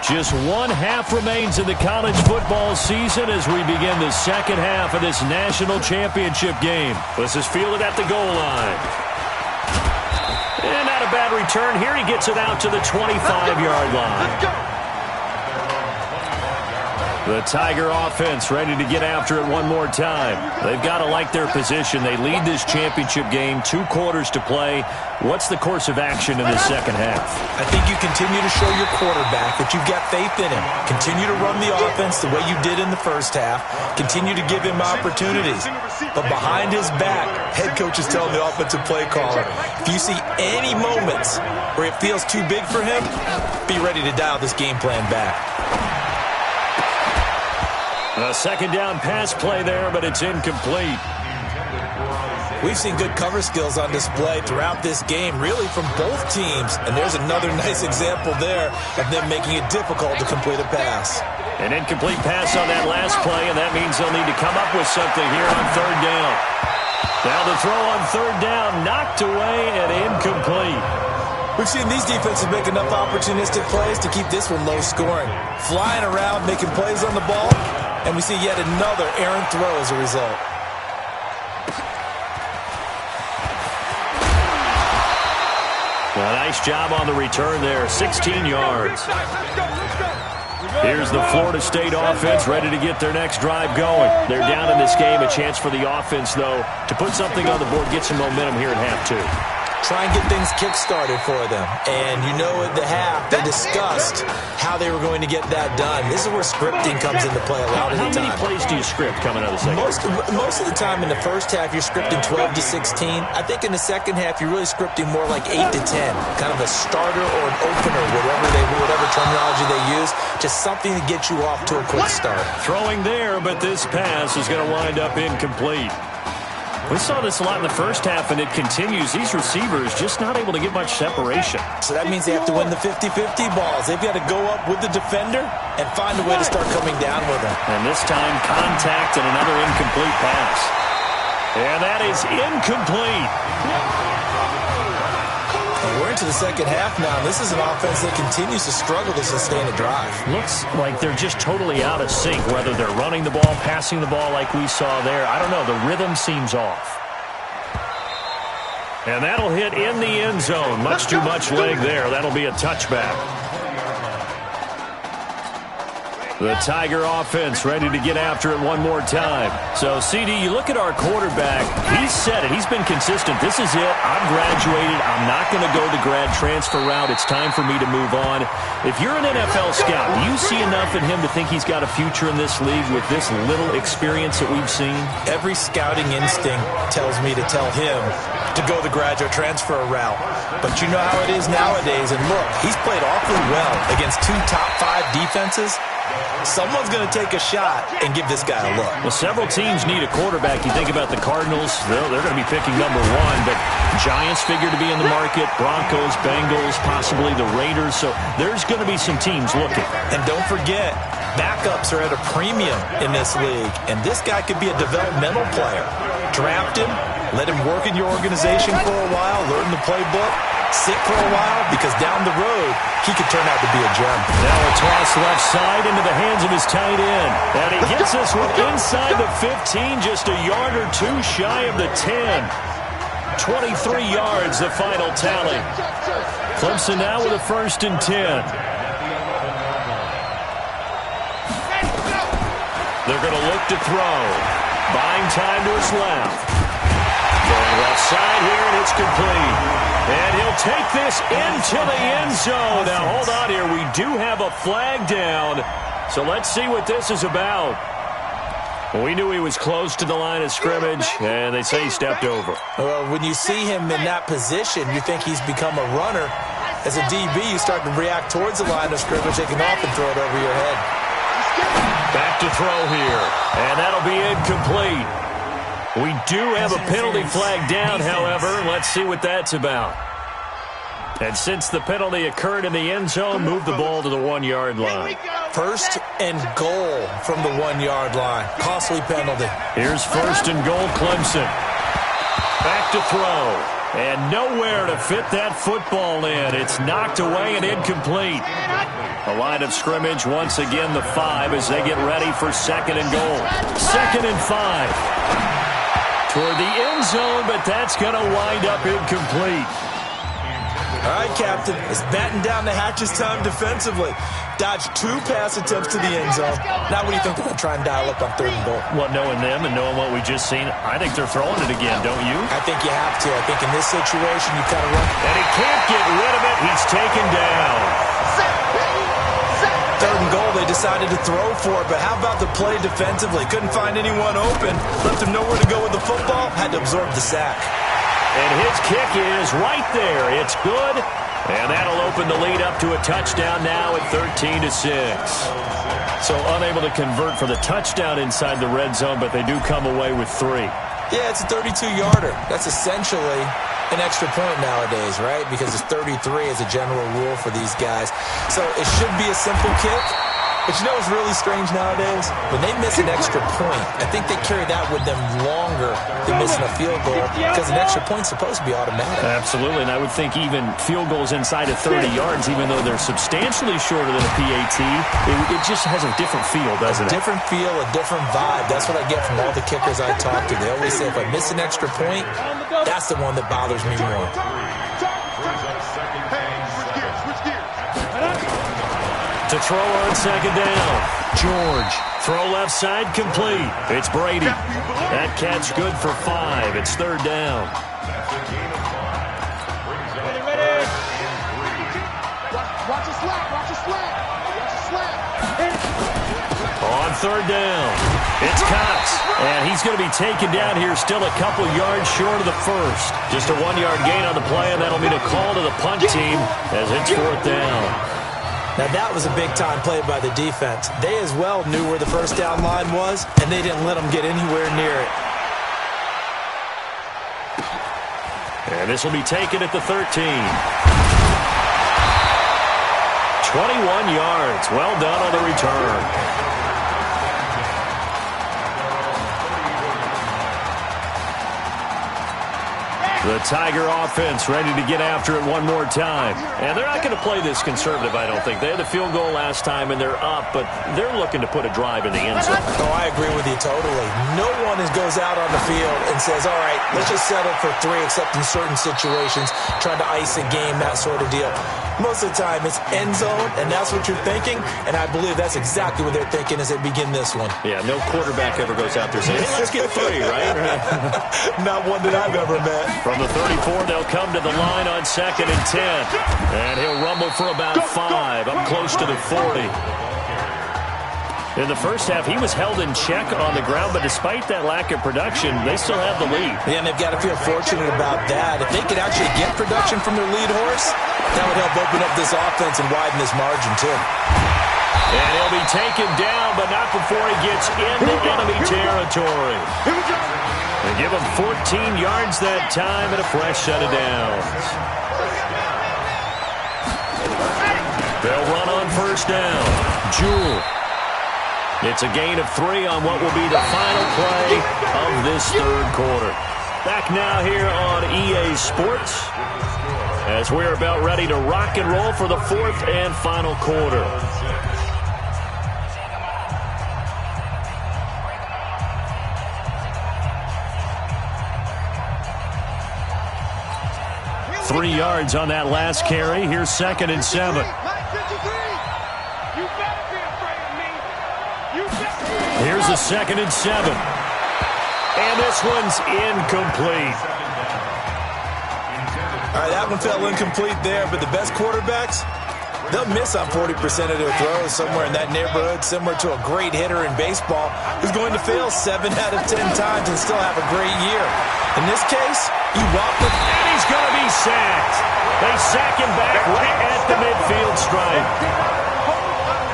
Just one half remains in the college football season as we begin the second half of this national championship game. This is fielded at the goal line. And not a bad return here. He gets it out to the 25-yard line. Let's go. The Tiger offense ready to get after it one more time. They've got to like their position. They lead this championship game, 2 quarters to play. What's the course of action in the second half? I think you continue to show your quarterback that you've got faith in him. Continue to run the offense the way you did in the first half. Continue to give him opportunities. But behind his back, head coach is telling the offensive play caller, if you see any moments where it feels too big for him, be ready to dial this game plan back. A second down pass play there, but it's incomplete. We've seen good cover skills on display throughout this game, really from both teams. And there's another nice example there of them making it difficult to complete a pass. An incomplete pass on that last play, and that means they'll need to come up with something here on third down. Now the throw on third down, knocked away and incomplete. We've seen these defenses make enough opportunistic plays to keep this one low scoring. Flying around, making plays on the ball, and we see yet another errant throw as a result. A nice job on the return there, 16 yards. Here's the Florida State offense ready to get their next drive going. They're down in this game. A chance for the offense, though, to put something on the board, get some momentum here in half 2. Try and get things kick-started for them. And you know at the half, they discussed how they were going to get that done. This is where scripting comes into play a lot of the time. How many plays do you script coming out of the second? Most of the time in the first half, you're scripting 12 to 16. I think in the second half, you're really scripting more like 8 to 10. Kind of a starter or an opener, whatever terminology they use. Just something to get you off to a quick start. Throwing there, but this pass is going to wind up incomplete. We saw this a lot in the first half, and it continues. These receivers just not able to get much separation. So that means they have to win the 50-50 balls. They've got to go up with the defender and find a way to start coming down with them. And this time, contact and another incomplete pass. And that is incomplete. And we're into the second half now. This is an offense that continues to struggle to sustain a drive. Looks like they're just totally out of sync, whether they're running the ball, passing the ball like we saw there. I don't know. The rhythm seems off. And that'll hit in the end zone. Much too much leg there. That'll be a touchback. The Tiger offense ready to get after it one more time. So, CD, you look at our quarterback. He's said it. He's been consistent. This is it. I've graduated. I'm not going to go the grad transfer route. It's time for me to move on. If you're an NFL scout, do you see enough in him to think he's got a future in this league with this little experience that we've seen? Every scouting instinct tells me to tell him to go the graduate transfer route. But you know how it is nowadays. And look, he's played awfully well against 2 top 5 defenses. Someone's going to take a shot and give this guy a look. Well, several teams need a quarterback. You think about the Cardinals, they're going to be picking number 1, but Giants figure to be in the market, Broncos, Bengals, possibly the Raiders. So there's going to be some teams looking. And don't forget, backups are at a premium in this league, and this guy could be a developmental player. Draft him, let him work in your organization for a while, learn the playbook, sit for a while, because down the road, he could turn out to be a gem. Now a toss left side into the hands of his tight end. And he gets this one inside the 15, just a yard or 2 shy of the 10. 23 yards, the final tally. Clemson now with a 1st and 10. They're going to look to throw. Buying time to his left. Going left side here, and it's complete. And he'll take this into the end zone. Now, hold on here. We do have a flag down. So let's see what this is about. We knew he was close to the line of scrimmage, and they say he stepped over. Well, when you see him in that position, you think he's become a runner. As a DB, you start to react towards the line of scrimmage, taking off and throw it over your head. Back to throw here, and that'll be incomplete. We do have a penalty flag down, however. Let's see what that's about. And since the penalty occurred in the end zone, move the ball to the 1-yard line. 1st and goal from the 1-yard line. Costly penalty. Here's 1st and goal, Clemson. Back to throw. And nowhere to fit that football in. It's knocked away and incomplete. The line of scrimmage, once again, the 5 as they get ready for 2nd and goal. 2nd and 5. Toward the end zone, but that's going to wind up incomplete. All right, Captain. It's batten down the hatches time defensively. Dodged 2 pass attempts to the end zone. Now what do you think they're going to try and dial up on 3rd and goal? Well, knowing them and knowing what we just seen, I think they're throwing it again, don't you? I think you have to. I think in this situation, you kind of run. And he can't get rid of it. He's taken down. 3rd and goal, they decided to throw for it, but how about the play defensively? Couldn't find anyone open. Left him nowhere to go with the football. Had to absorb the sack. And his kick is right there. It's good. And that'll open the lead up to a touchdown now at 13-6. So unable to convert for the touchdown inside the red zone, but they do come away with 3. Yeah, it's a 32-yarder. That's essentially an extra point nowadays, right? Because it's 33 as a general rule for these guys. So it should be a simple kick. But you know what's really strange nowadays? When they miss an extra point, I think they carry that with them longer than missing a field goal because an extra point's supposed to be automatic. Absolutely, and I would think even field goals inside of 30 yards, even though they're substantially shorter than a PAT, it just has a different feel, doesn't it? A different feel, a different vibe. That's what I get from all the kickers I talk to. They always say if I miss an extra point, that's the one that bothers me more. To throw on 2nd down. George. Throw left side complete. It's Brady. That catch good for 5. It's 3rd down. Watch a slap. Watch a slap. Watch a slap. On 3rd down. It's Cox. And he's going to be taken down here still a couple yards short of the first. Just a 1-yard gain on the play, and that'll mean a call to the punt team as it's 4th down. Now, that was a big-time play by the defense. They as well knew where the first down line was, and they didn't let them get anywhere near it. And this will be taken at the 13. 21 yards. Well done on the return. The Tiger offense ready to get after it one more time. And they're not going to play this conservative, I don't think. They had the field goal last time, and they're up, but they're looking to put a drive in the end zone. Oh, I agree with you totally. No one goes out on the field and says, all right, let's just settle for 3, except in certain situations, trying to ice a game, that sort of deal. Most of the time, it's end zone, and that's what you're thinking, and I believe that's exactly what they're thinking as they begin this one. Yeah, no quarterback ever goes out there saying, hey, let's get 3, right? Not one that I've ever met. From the 34, they'll come to the line on 2nd and 10. And he'll rumble for about 5, up close to the 40. In the first half, he was held in check on the ground, but despite that lack of production, they still have the lead. Yeah, and they've got to feel fortunate about that. If they could actually get production from their lead horse, that would help open up this offense and widen this margin, too. And he'll be taken down, but not before he gets into enemy territory. They give him 14 yards that time and a fresh set of downs. They'll run on 1st down. Jewell. It's a gain of 3 on what will be the final play of this 3rd quarter. Back now here on EA Sports as we're about ready to rock and roll for the 4th and final quarter. Three yards on that last carry. Here's 2nd and 7. Here's a 2nd and 7. And this one's incomplete. All right, that one fell incomplete there, but the best quarterbacks, they'll miss on 40% of their throws somewhere in that neighborhood, similar to a great hitter in baseball who's going to fail 7 out of 10 times and still have a great year. In this case, you walk with... And he's going to be sacked. They sack him back right at the midfield stripe.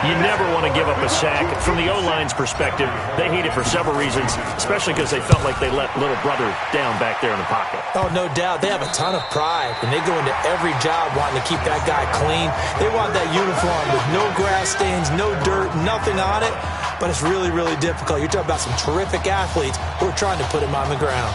You never want to give up a sack. From the O-line's perspective, they hate it for several reasons, especially because they felt like they let little brother down back there in the pocket. Oh, no doubt. They have a ton of pride, and they go into every job wanting to keep that guy clean. They want that uniform with no grass stains, no dirt, nothing on it, but it's really, really difficult. You're talking about some terrific athletes who are trying to put him on the ground.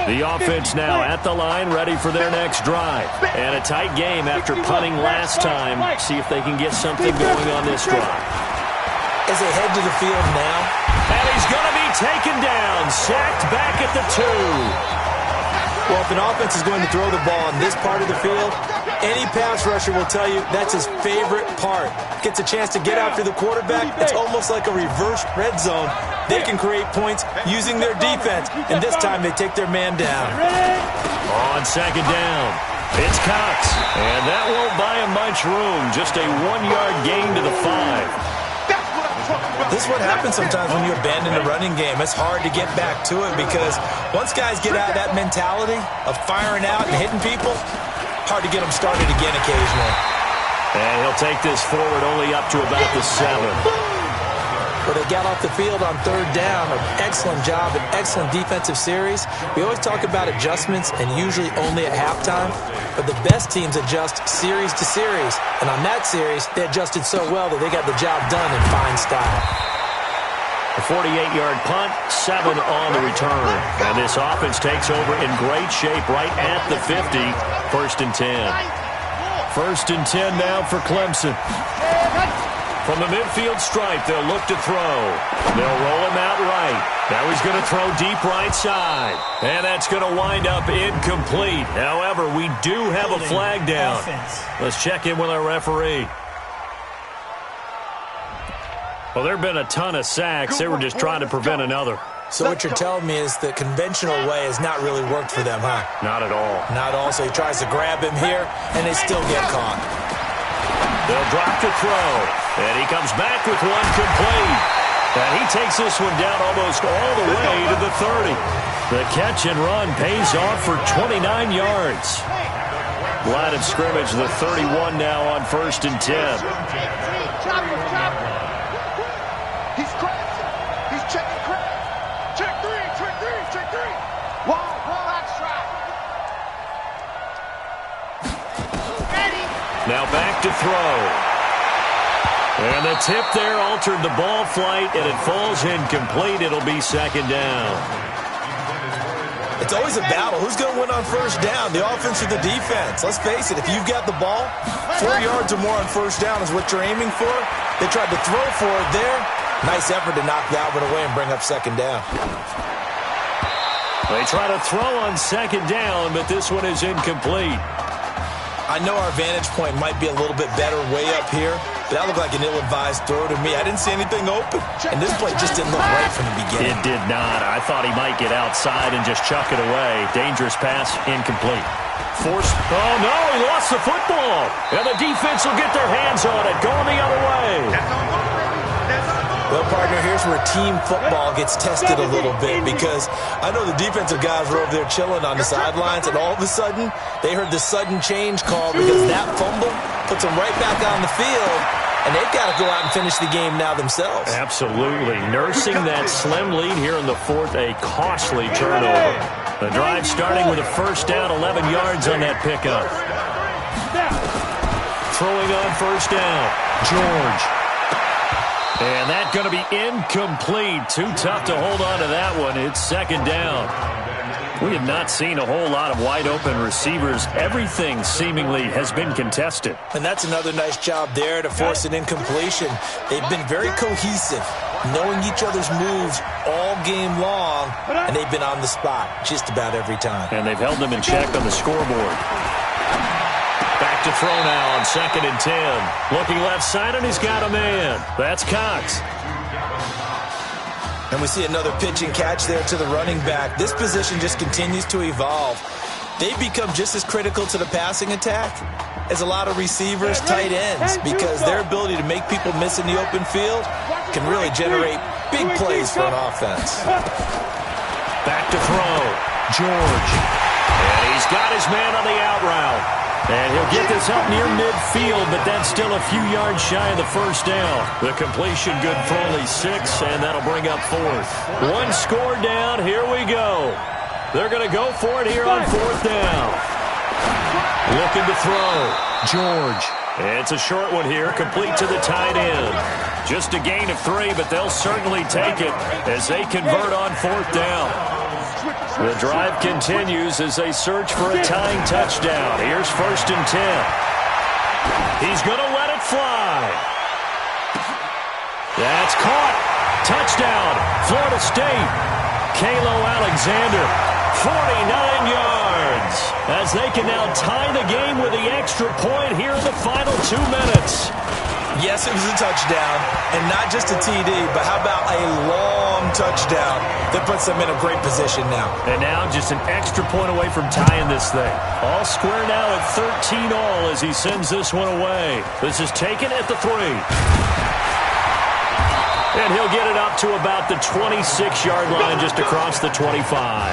The offense now at the line, ready for their next drive. And a tight game after punting last time. See if they can get something going on this drive. As they head to the field now. And he's going to be taken down. Sacked back at the 2. Well, if an offense is going to throw the ball on this part of the field, any pass rusher will tell you that's his favorite part. Gets a chance to get after the quarterback. It's almost like a reverse red zone. They can create points using their defense, and this time they take their man down. On second down, it's Cox, and that won't buy him much room. Just a 1-yard gain to the 5. This is what happens sometimes when you abandon the running game. It's hard to get back to it because once guys get out of that mentality of firing out and hitting people, hard to get them started again occasionally. And he'll take this forward only up to about the 7. Well, they got off the field on third down. An excellent job, an excellent defensive series. We always talk about adjustments and usually only at halftime, but the best teams adjust series to series. And on that series, they adjusted so well that they got the job done in fine style. A 48-yard punt, 7 on the return. And this offense takes over in great shape right at the 50. 1st and 10. 1st and 10 now for Clemson. From the midfield stripe, they'll look to throw. They'll roll him out right. Now he's going to throw deep right side. And that's going to wind up incomplete. However, we do have a flag down. Let's check in with our referee. Well, there have been a ton of sacks. They were just trying to prevent another. So what you're telling me is the conventional way has not really worked for them, huh? Not at all. Not at all. So he tries to grab him here, and they still get caught. They'll drop to throw. And he comes back with one complete. And he takes this one down almost all the way to the 30. The catch and run pays off for 29 yards. Line of scrimmage, the 31 now on 1st and 10. He's cracked. He's checking crack. Check 3. Check 3. Wall extra. Ready. Now back to throw. And the tip there altered the ball flight, and it falls incomplete. It'll be 2nd down. It's always a battle. Who's going to win on 1st down, the offense or the defense? Let's face it, if you've got the ball, 4 yards or more on 1st down is what you're aiming for. They tried to throw for it there. Nice effort to knock that one away and bring up 2nd down. They try to throw on 2nd down, but this one is incomplete. I know our vantage point might be a little bit better way up here, but that looked like an ill-advised throw to me. I didn't see anything open, and this play just didn't look right from the beginning. It did not. I thought he might get outside and just chuck it away. Dangerous pass, incomplete. Forced. Oh, no, he lost the football. And the defense will get their hands on it, going the other way. Well, partner, here's where team football gets tested a little bit because I know the defensive guys were over there chilling on the sidelines, and all of a sudden, they heard the sudden change call because that fumble puts them right back on the field, and they've got to go out and finish the game now themselves. Absolutely. Nursing that slim lead here in the 4th, a costly turnover. The drive starting with a 1st down, 11 yards on that pickup. Throwing on 1st down, George. And that's going to be incomplete. Too tough to hold on to that one. It's 2nd down. We have not seen a whole lot of wide-open receivers. Everything seemingly has been contested. And that's another nice job there to force an incompletion. They've been very cohesive, knowing each other's moves all game long, and they've been on the spot just about every time. And they've held them in check on the scoreboard. Back to throw now on 2nd and 10. Looking left side, and he's got a man. That's Cox. And we see another pitch and catch there to the running back. This position just continues to evolve. They've become just as critical to the passing attack as a lot of receivers, tight ends, because their ability to make people miss in the open field can really generate big plays for an offense. Back to throw. George. And he's got his man on the out route. And he'll get this up near midfield, but that's still a few yards shy of the 1st down. The completion good for only 6, and that'll bring up 4th. One score down. Here we go. They're going to go for it here on 4th down. Looking to throw. George. It's a short one here, complete to the tight end. Just a gain of 3, but they'll certainly take it as they convert on 4th down. The drive continues as they search for a tying touchdown. Here's 1st and 10. He's going to let it fly. That's caught. Touchdown, Florida State. Kalo Alexander, 49 yards. As they can now tie the game with the extra point here in the final 2 minutes. Yes, it was a touchdown, and not just a TD, but how about a long touchdown that puts them in a great position now. And now just an extra point away from tying this thing. All square now at 13 all as he sends this one away. This is taken at the 3. And he'll get it up to about the 26-yard line just across the 25.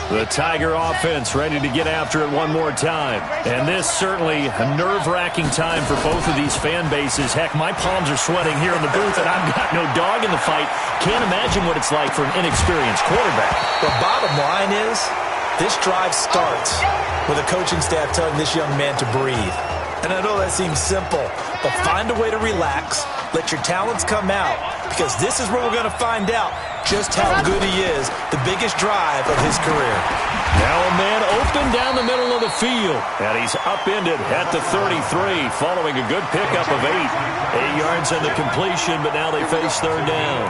The Tiger offense ready to get after it one more time. And this certainly a nerve-wracking time for both of these fan bases. Heck, my palms are sweating here in the booth, and I've got no dog in the fight. Can't imagine what it's like for an inexperienced quarterback. The bottom line is, this drive starts with a coaching staff telling this young man to breathe. And I know that seems simple, but find a way to relax, let your talents come out, because this is where we're going to find out just how good he is, the biggest drive of his career. Now a man open down the middle of the field, and he's upended at the 33, following a good pickup of 8. 8 yards on the completion, but now they face 3rd down.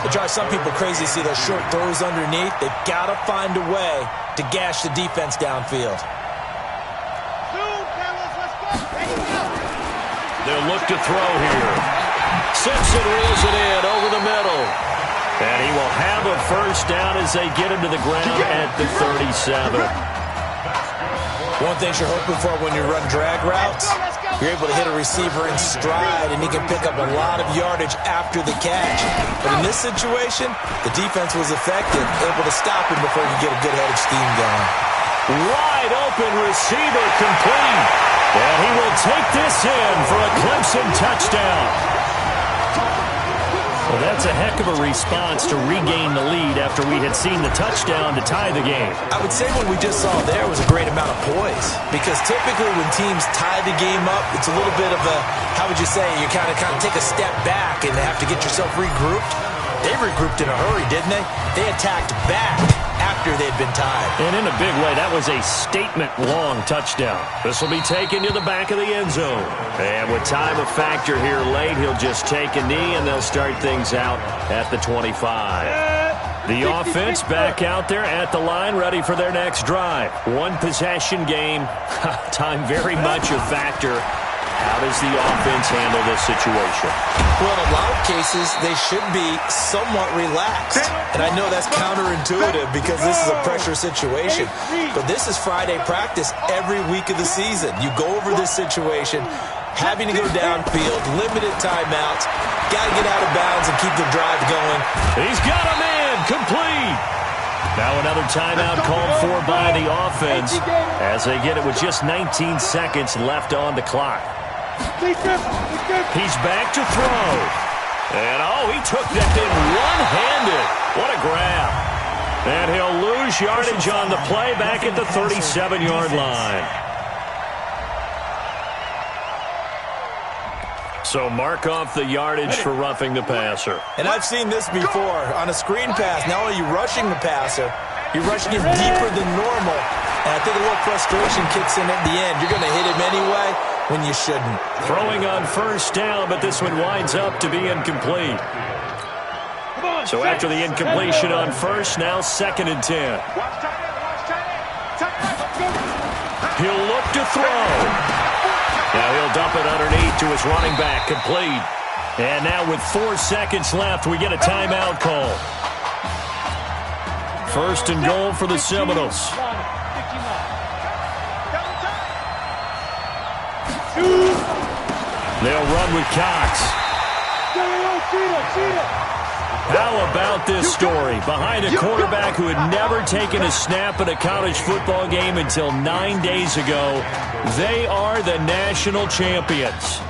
It drives some people crazy to see those short throws underneath. They've got to find a way to gash the defense downfield. They'll look to throw here. Simpson reels it in over the middle. And he will have a 1st down as they get him to the ground at the 37. One thing you're hoping for when you run drag routes, you're able to hit a receiver in stride, and he can pick up a lot of yardage after the catch. But in this situation, the defense was effective, able to stop him before he could get a good head of steam going. Wide open receiver complete. And he will take this in for a Clemson touchdown. Well, that's a heck of a response to regain the lead after we had seen the touchdown to tie the game. I would say what we just saw there was a great amount of poise, because typically when teams tie the game up, it's a little bit of a, how would you say, you kind of take a step back and have to get yourself regrouped. They regrouped in a hurry, didn't they? They attacked back after they'd been tied. And in a big way, that was a statement-long touchdown. This will be taken to the back of the end zone. And with time a factor here late, he'll just take a knee, and they'll start things out at the 25. The offense back out there at the line, ready for their next drive. One possession game. Time very much a factor. How does the offense handle this situation? Well, in a lot of cases, they should be somewhat relaxed. And I know that's counterintuitive because this is a pressure situation. But this is Friday practice every week of the season. You go over this situation, having to go downfield, limited timeouts, got to get out of bounds and keep the drive going. He's got a man complete. Now another timeout called for by the offense as they get it with just 19 seconds left on the clock. He's back to throw. And, he took that thing one-handed. What a grab. And he'll lose yardage on the play back at the 37-yard line. So mark off the yardage for roughing the passer. And I've seen this before. On a screen pass, not only are you rushing the passer, you're rushing him deeper than normal. And I think a little frustration kicks in at the end. You're going to hit him anyway when you shouldn't. Throwing on 1st down, but this one winds up to be incomplete. So after the incompletion on 1st, now 2nd and 10. He'll look to throw. Now he'll dump it underneath to his running back, complete. And now with 4 seconds left, we get a timeout call. 1st and goal for the Seminoles. They'll run with Cox. How about this story? Behind a quarterback who had never taken a snap in a college football game until 9 days ago, they are the national champions.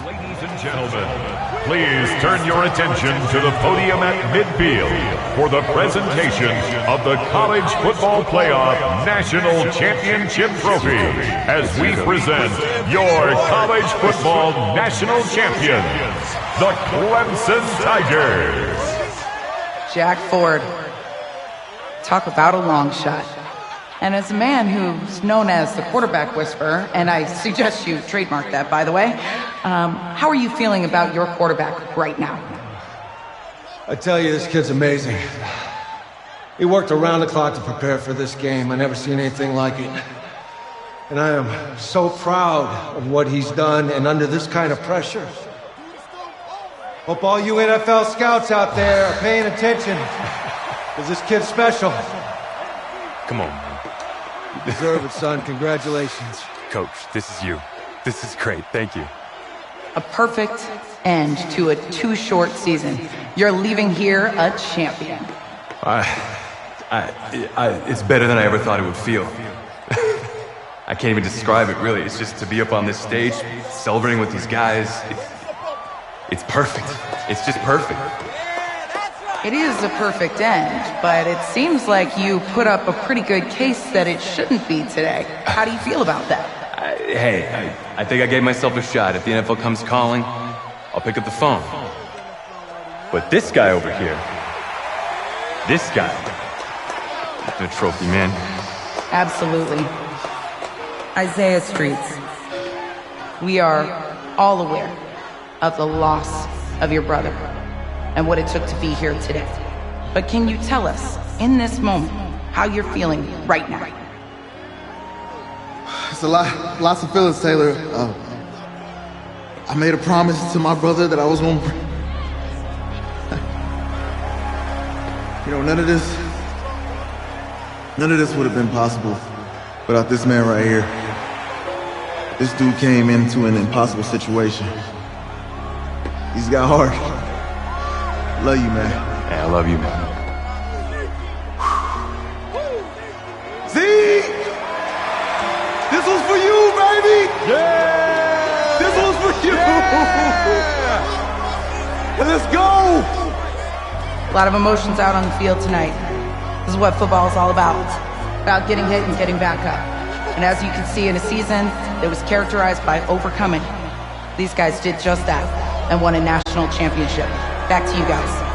Ladies and gentlemen, Please turn your attention to the podium at midfield for the presentation of the College Football Playoff National Championship Trophy as we present your college football national champions, the Clemson Tigers. Jack Ford. Talk about a long shot. And as a man who's known as the quarterback whisperer, and I suggest you trademark that, by the way, how are you feeling about your quarterback right now? I tell you, this kid's amazing. He worked around the clock to prepare for this game. I never seen anything like it. And I am so proud of what he's done, and under this kind of pressure. Hope all you NFL scouts out there are paying attention, because this kid's special. Come on, man. You deserve it, son. Congratulations. Coach, this is you. This is great. Thank you. A perfect end to a too short season. You're leaving here a champion. It's better than I ever thought it would feel. I can't even describe it, really. It's just to be up on this stage, celebrating with these guys. It's perfect. It's just perfect. It is a perfect end, but it seems like you put up a pretty good case that it shouldn't be today. How do you feel about that? I think I gave myself a shot. If the NFL comes calling, I'll pick up the phone. But this guy over here, this guy, the trophy, man. Absolutely. Isaiah Streets, we are all aware of the loss of your brother and what it took to be here today. But can you tell us, in this moment, how you're feeling right now? It's lots of feelings, Taylor. I made a promise to my brother that I was going to... none of this would have been possible without this man right here. This dude came into an impossible situation. He's got heart. Love you, man. Yeah, I love you, man. See? This was for you, baby! Yeah! This was for you! Yeah! Let's go! A lot of emotions out on the field tonight. This is what football is all about getting hit and getting back up. And as you can see, in a season that was characterized by overcoming, these guys did just that and won a national championship. Back to you guys.